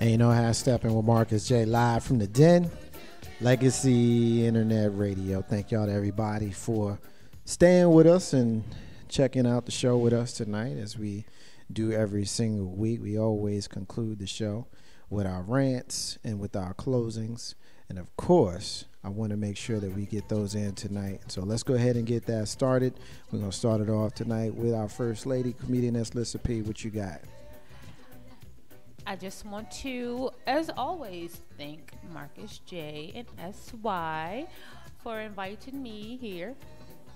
And you know how Steppin with Marcus J live from the Den, Legacy Internet Radio. Thank y'all to everybody for staying with us and checking out the show with us tonight as we do every single week. We always conclude the show with our rants and with our closings. And of course, I want to make sure that we get those in tonight. So let's go ahead and get that started. We're going to start it off tonight with our first lady, comedian Lissa P. What you got? I just want to, as always, thank Marcus J and SY for inviting me here.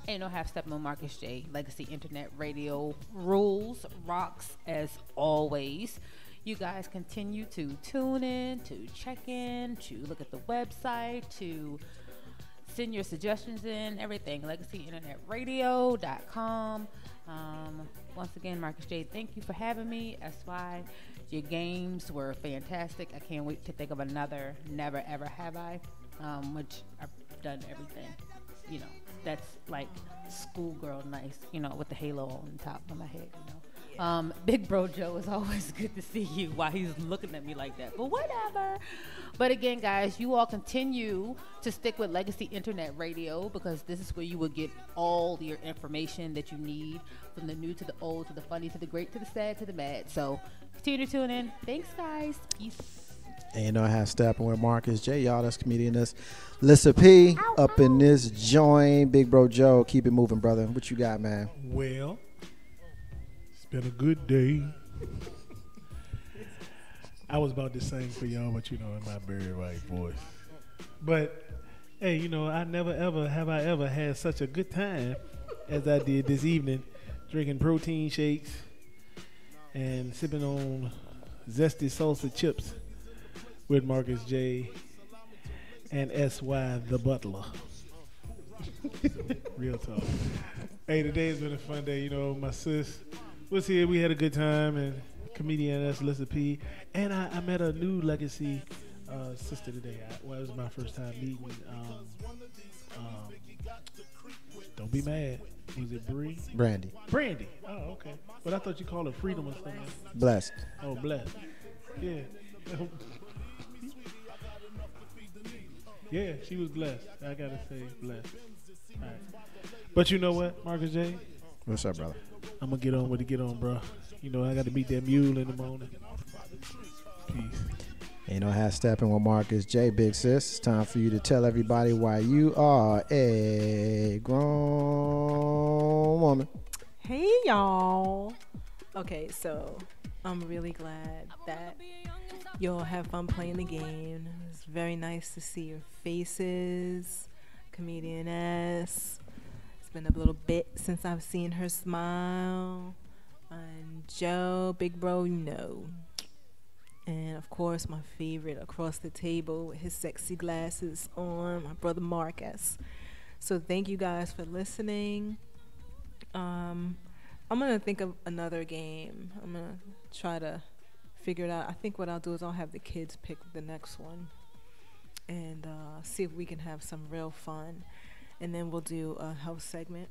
Ain't no half stepping on Marcus J. Legacy Internet Radio rules, rocks as always. You guys continue to tune in, to check in, to look at the website, to send your suggestions in, everything. LegacyInternetRadio.com. Once again, Marcus J, thank you for having me. SY, your games were fantastic. I can't wait to think of another Never Ever Have I, which I've done everything. You know, that's like schoolgirl nice, you know, with the halo on the top of my head, you know. Big Bro Joe, is always good to see you while he's looking at me like that, but whatever. But again, guys, you all continue to stick with Legacy Internet Radio because this is where you will get all your information that you need, from the new to the old, to the funny, to the great, to the sad, to the mad. So continue to tune in. Thanks, guys. Peace. And you know how Steppin with Marcus J. Y'all, that's comedian Lissa P. Up in this joint. Big Bro Joe, keep it moving, brother. What you got, man? Well, it's been a good day. I was about to sing for y'all, but you know, in my very right voice. But hey, you know, I never ever have I ever had such a good time as I did this evening, drinking protein shakes and sipping on zesty salsa chips with Marcus J and SY the Butler. Real talk. Hey, today's been a fun day. You know, my sis was here. We had a good time, and comedian Lissa P. And I met a new Legacy sister today. It was my first time meeting. Don't be mad. Was it Bree? Brandy. Brandy. Oh, okay. But I thought you called her Freedom or something. Blessed. Oh, blessed. Yeah. Yeah, she was blessed. I gotta say, blessed. All right. But you know what, Marcus J? What's up, brother? I'm gonna get on with it, bro. You know, I gotta meet that mule in the morning. Peace. And you know how Steppin with Marcus J, big sis. It's time for you to tell everybody why you are a grown woman. Hey, y'all. Okay, so I'm really glad that y'all have fun playing the game. It's very nice to see your faces, comedian S. It's been a little bit since I've seen her smile. And Joe, big bro, you know. And of course, my favorite across the table with his sexy glasses on, my brother Marcus. So thank you guys for listening. I'm gonna think of another game. I'm gonna try to figure it out. I think what I'll do is I'll have the kids pick the next one and see if we can have some real fun. And then we'll do a health segment.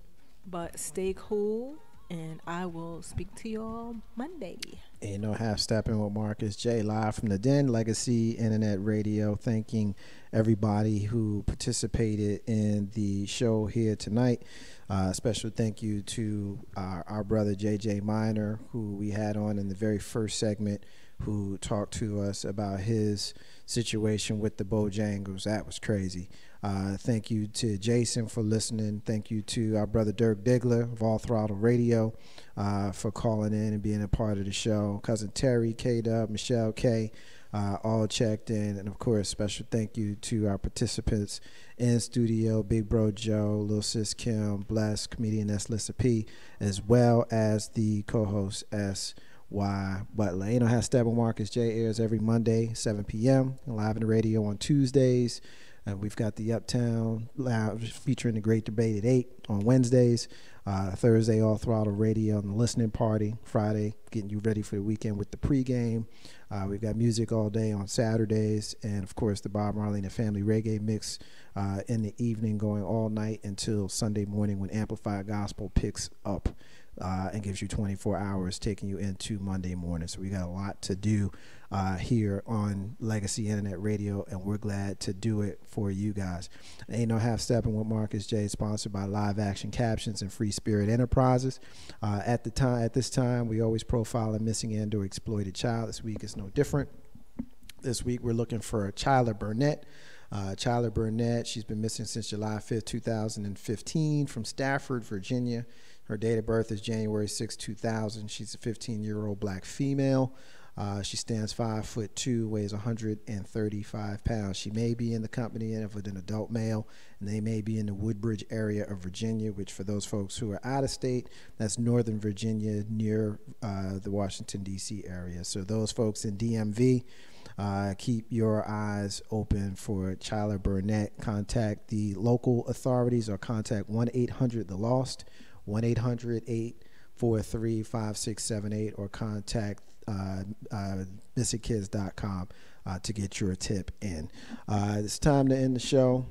But stay cool, and I will speak to y'all Monday. And you know, half stepping with Marcus J, live from the Den, Legacy Internet Radio. Thanking everybody who participated in the show here tonight. Special thank you to our brother JJ Minor, who we had on in the very first segment, who talked to us about his situation with the Bojangles. That was crazy. Thank you to Jason for listening. Thank you to our brother Dirk Diggler of All Throttle Radio for calling in and being a part of the show. Cousin Terry, K-Dub, Michelle K, all checked in. And of course, special thank you to our participants in studio, Big Bro Joe, Lil Sis Kim, Bless, comedian Lissa P, as well as the co-host S.Y. Butler. You know how Steppin Marcus J airs every Monday, 7 p.m., live in the radio on Tuesdays. We've got the Uptown Lounge featuring the Great Debate at 8 on Wednesdays. Thursday, All Throttle Radio and the Listening Party. Friday, getting you ready for the weekend with the pregame. We've got music all day on Saturdays. And, of course, the Bob Marley and the Family Reggae Mix in the evening, going all night until Sunday morning when Amplified Gospel picks up and gives you 24 hours, taking you into Monday morning. So we got a lot to do here on Legacy Internet Radio, and we're glad to do it for you guys. Ain't No Half Steppin' with Marcus J, sponsored by Live Action Captions and Free Spirit Enterprises. At this time, we always profile a missing and/or exploited child. This week is no different. This week we're looking for Chyler Burnett. Chyler Burnett, she's been missing since July 5th, 2015 from Stafford, Virginia. Her date of birth is January 6, 2000. She's a 15-year-old black female. She stands 5'2", weighs 135 pounds. She may be in the company of an adult male, and they may be in the Woodbridge area of Virginia, which for those folks who are out of state, that's Northern Virginia near the Washington, D.C. area. So those folks in DMV, keep your eyes open for Chyler Burnett. Contact the local authorities or contact 1-800-THE-LOST, 1-800-843-5678, or contact missingkids.com to get your tip in. It's time to end the show.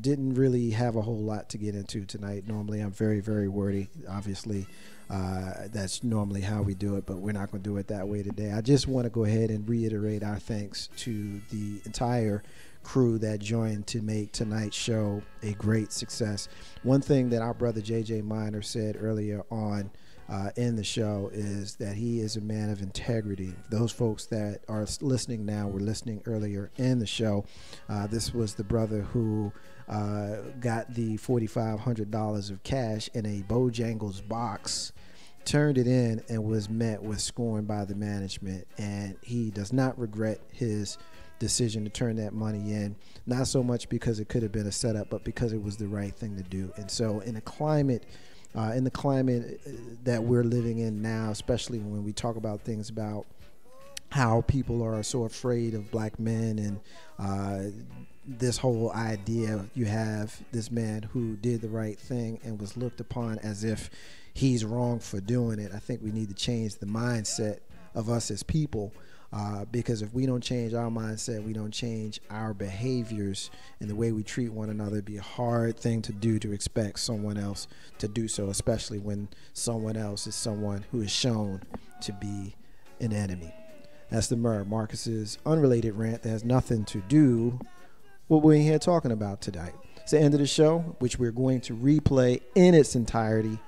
Didn't really have a whole lot to get into tonight. Normally I'm very, very wordy. Obviously, that's normally how we do it, but we're not going to do it that way today. I just want to go ahead and reiterate our thanks to the entire crew that joined to make tonight's show a great success. One thing that our brother JJ Miner said earlier on in the show is that he is a man of integrity. Those folks that are listening now were listening earlier in the show. This was the brother who got the $4,500 of cash in a Bojangles box, turned it in, and was met with scorn by the management. And he does not regret his decision to turn that money in, not so much because it could have been a setup, but because it was the right thing to do. And so in the climate that we're living in now, especially when we talk about things about how people are so afraid of black men and this whole idea, you have this man who did the right thing and was looked upon as if he's wrong for doing it. I think we need to change the mindset of us as people. Because if we don't change our mindset, we don't change our behaviors and the way we treat one another, it'd be a hard thing to do to expect someone else to do so, especially when someone else is someone who is shown to be an enemy. That's the Marcus's unrelated rant that has nothing to do with what we're here talking about tonight. It's the end of the show, which we're going to replay in its entirety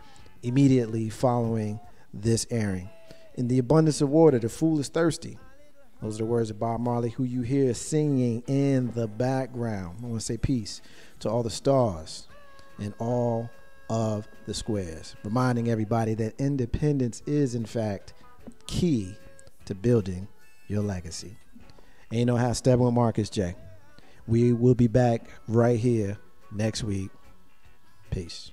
immediately following this airing. In the abundance of water, the fool is thirsty. Those are the words of Bob Marley, who you hear singing in the background. I want to say peace to all the stars and all of the squares, reminding everybody that independence is, in fact, key to building your legacy. Ain't No Half Steppin' with Marcus J. We will be back right here next week. Peace.